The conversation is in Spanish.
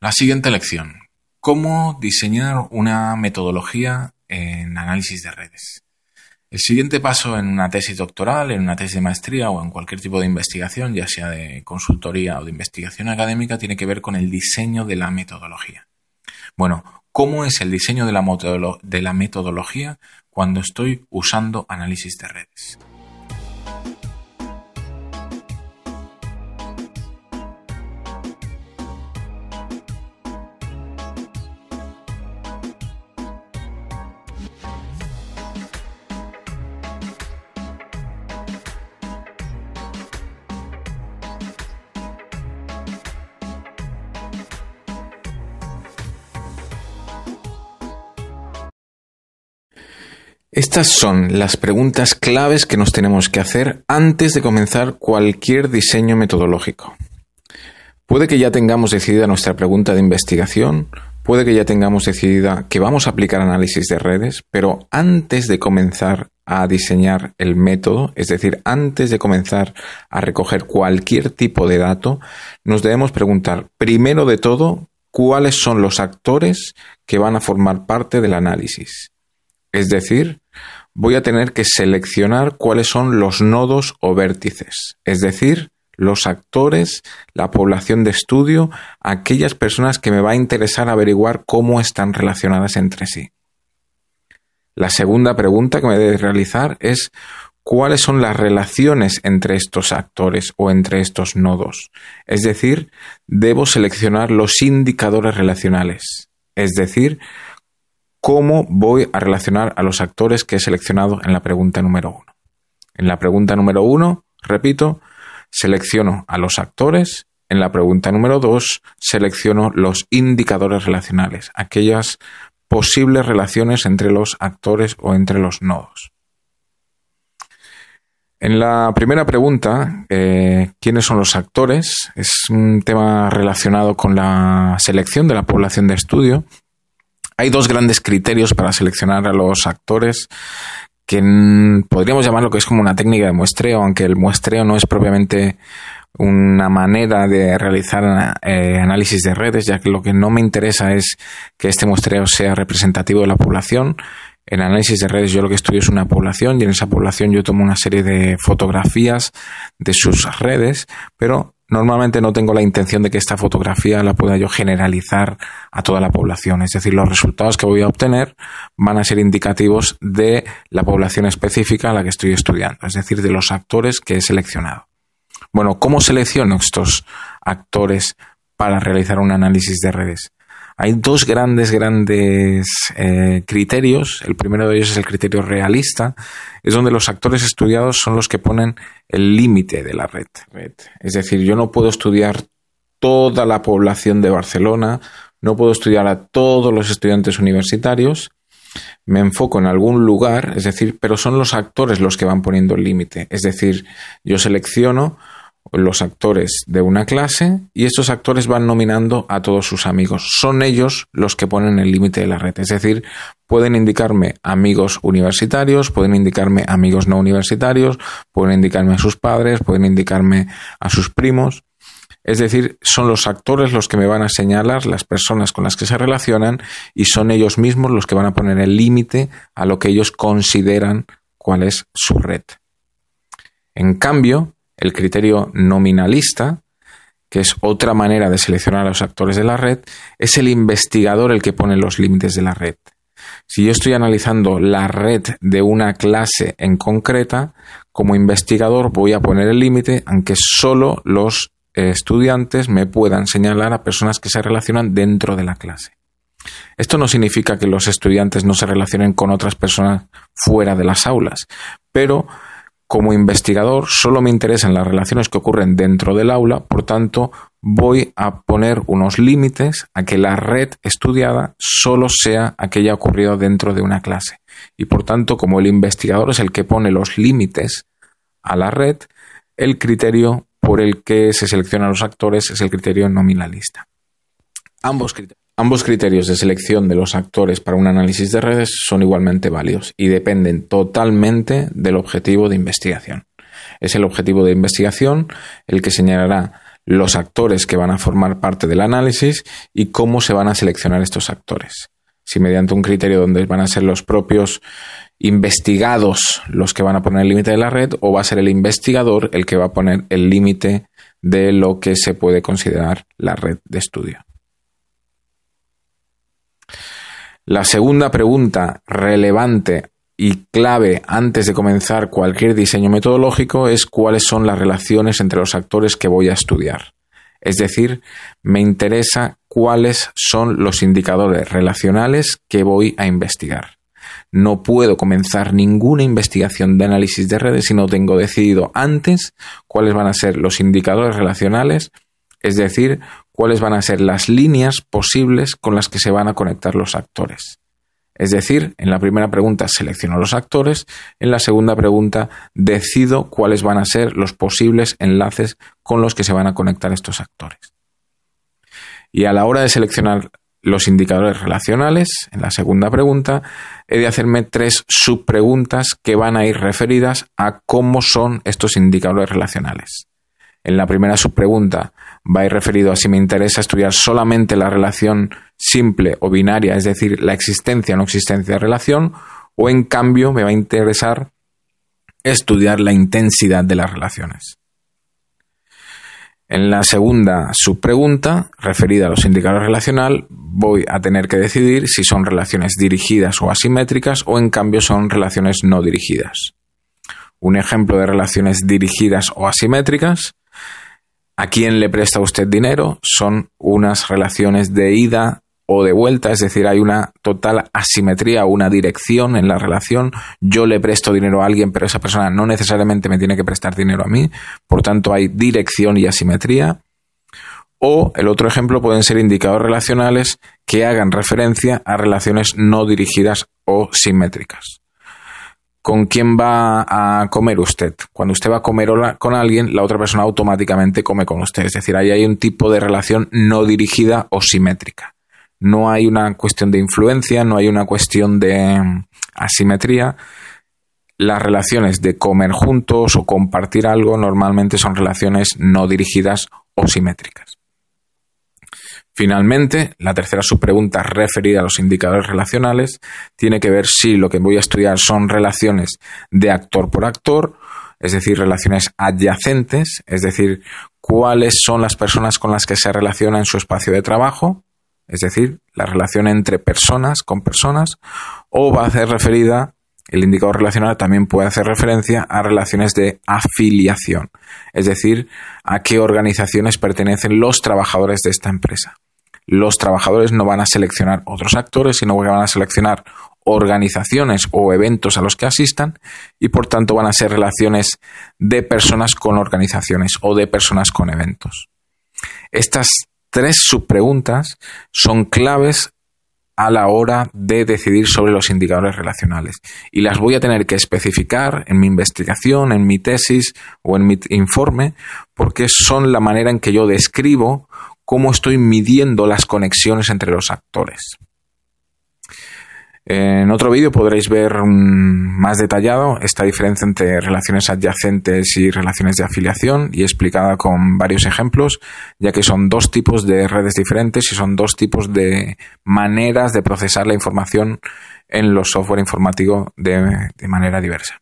La siguiente lección. ¿Cómo diseñar una metodología en análisis de redes? El siguiente paso en una tesis doctoral, en una tesis de maestría o en cualquier tipo de investigación, ya sea de consultoría o de investigación académica, tiene que ver con el diseño de la metodología. Bueno, ¿cómo es el diseño de la metodología cuando estoy usando análisis de redes? Estas son las preguntas claves que nos tenemos que hacer antes de comenzar cualquier diseño metodológico. Puede que ya tengamos decidida nuestra pregunta de investigación, puede que ya tengamos decidida que vamos a aplicar análisis de redes, pero antes de comenzar a diseñar el método, es decir, antes de comenzar a recoger cualquier tipo de dato, nos debemos preguntar, primero de todo, cuáles son los actores que van a formar parte del análisis. Es decir, voy a tener que seleccionar cuáles son los nodos o vértices, es decir, los actores, la población de estudio, aquellas personas que me va a interesar averiguar cómo están relacionadas entre sí. La segunda pregunta que me debe realizar es cuáles son las relaciones entre estos actores o entre estos nodos. Es decir, debo seleccionar los indicadores relacionales, es decir, ¿cómo voy a relacionar a los actores que he seleccionado en la pregunta número 1? En la pregunta número 1, repito, selecciono a los actores. En la pregunta número 2, selecciono los indicadores relacionales, aquellas posibles relaciones entre los actores o entre los nodos. En la primera pregunta, ¿quiénes son los actores? Es un tema relacionado con la selección de la población de estudio. Hay dos grandes criterios para seleccionar a los actores que podríamos llamarlo que es como una técnica de muestreo, aunque el muestreo no es propiamente una manera de realizar análisis de redes, ya que lo que no me interesa es que este muestreo sea representativo de la población. En análisis de redes yo lo que estudio es una población y en esa población yo tomo una serie de fotografías de sus redes, pero normalmente no tengo la intención de que esta fotografía la pueda yo generalizar a toda la población. Es decir, los resultados que voy a obtener van a ser indicativos de la población específica a la que estoy estudiando, es decir, de los actores que he seleccionado. Bueno, ¿cómo selecciono estos actores para realizar un análisis de redes? Hay dos grandes criterios. El primero de ellos es el criterio realista. Es donde los actores estudiados son los que ponen el límite de la red. Es decir, yo no puedo estudiar toda la población de Barcelona, no puedo estudiar a todos los estudiantes universitarios. Me enfoco en algún lugar, es decir, pero son los actores los que van poniendo el límite. Es decir, yo selecciono los actores de una clase y estos actores van nominando a todos sus amigos. Son ellos los que ponen el límite de la red. Es decir, pueden indicarme amigos universitarios, pueden indicarme amigos no universitarios, pueden indicarme a sus padres, pueden indicarme a sus primos. Es decir, son los actores los que me van a señalar las personas con las que se relacionan y son ellos mismos los que van a poner el límite a lo que ellos consideran cuál es su red. En cambio, el criterio nominalista, que es otra manera de seleccionar a los actores de la red, es el investigador el que pone los límites de la red. Si yo estoy analizando la red de una clase en concreta, como investigador voy a poner el límite, aunque solo los estudiantes me puedan señalar a personas que se relacionan dentro de la clase. Esto no significa que los estudiantes no se relacionen con otras personas fuera de las aulas, pero como investigador solo me interesan las relaciones que ocurren dentro del aula, por tanto voy a poner unos límites a que la red estudiada solo sea aquella ocurrida dentro de una clase. Y por tanto, como el investigador es el que pone los límites a la red, el criterio por el que se seleccionan los actores es el criterio nominalista. Ambos criterios de selección de los actores para un análisis de redes son igualmente válidos y dependen totalmente del objetivo de investigación. Es el objetivo de investigación el que señalará los actores que van a formar parte del análisis y cómo se van a seleccionar estos actores. Si mediante un criterio donde van a ser los propios investigados los que van a poner el límite de la red, o va a ser el investigador el que va a poner el límite de lo que se puede considerar la red de estudio. La segunda pregunta relevante y clave antes de comenzar cualquier diseño metodológico es cuáles son las relaciones entre los actores que voy a estudiar. Es decir, me interesa cuáles son los indicadores relacionales que voy a investigar. No puedo comenzar ninguna investigación de análisis de redes si no tengo decidido antes cuáles van a ser los indicadores relacionales, es decir, cuáles van a ser las líneas posibles con las que se van a conectar los actores. Es decir, en la primera pregunta selecciono los actores, en la segunda pregunta decido cuáles van a ser los posibles enlaces con los que se van a conectar estos actores. Y a la hora de seleccionar los indicadores relacionales, en la segunda pregunta, he de hacerme 3 subpreguntas que van a ir referidas a cómo son estos indicadores relacionales. En la primera subpregunta va a ir referido a si me interesa estudiar solamente la relación simple o binaria, es decir, la existencia o no existencia de relación, o en cambio me va a interesar estudiar la intensidad de las relaciones. En la segunda subpregunta, referida a los indicadores relacionales, voy a tener que decidir si son relaciones dirigidas o asimétricas o en cambio son relaciones no dirigidas. Un ejemplo de relaciones dirigidas o asimétricas: ¿a quién le presta usted dinero? Son unas relaciones de ida o de vuelta, es decir, hay una total asimetría o una dirección en la relación. Yo le presto dinero a alguien, pero esa persona no necesariamente me tiene que prestar dinero a mí, por tanto hay dirección y asimetría. O el otro ejemplo pueden ser indicadores relacionales que hagan referencia a relaciones no dirigidas o simétricas. ¿Con quién va a comer usted? Cuando usted va a comer con alguien, la otra persona automáticamente come con usted. Es decir, ahí hay un tipo de relación no dirigida o simétrica. No hay una cuestión de influencia, no hay una cuestión de asimetría. Las relaciones de comer juntos o compartir algo normalmente son relaciones no dirigidas o simétricas. Finalmente, la tercera subpregunta referida a los indicadores relacionales tiene que ver si lo que voy a estudiar son relaciones de actor por actor, es decir, relaciones adyacentes, es decir, cuáles son las personas con las que se relaciona en su espacio de trabajo, es decir, la relación entre personas con personas, o va a hacer referida, el indicador relacional también puede hacer referencia a relaciones de afiliación, es decir, a qué organizaciones pertenecen los trabajadores de esta empresa. Los trabajadores no van a seleccionar otros actores, sino que van a seleccionar organizaciones o eventos a los que asistan y por tanto van a ser relaciones de personas con organizaciones o de personas con eventos. Estas 3 subpreguntas son claves a la hora de decidir sobre los indicadores relacionales y las voy a tener que especificar en mi investigación, en mi tesis o en mi informe, porque son la manera en que yo describo cómo estoy midiendo las conexiones entre los actores. En otro vídeo podréis ver más detallado esta diferencia entre relaciones adyacentes y relaciones de afiliación y explicada con varios ejemplos, ya que son 2 tipos de redes diferentes y son 2 tipos de maneras de procesar la información en los software informáticos de manera diversa.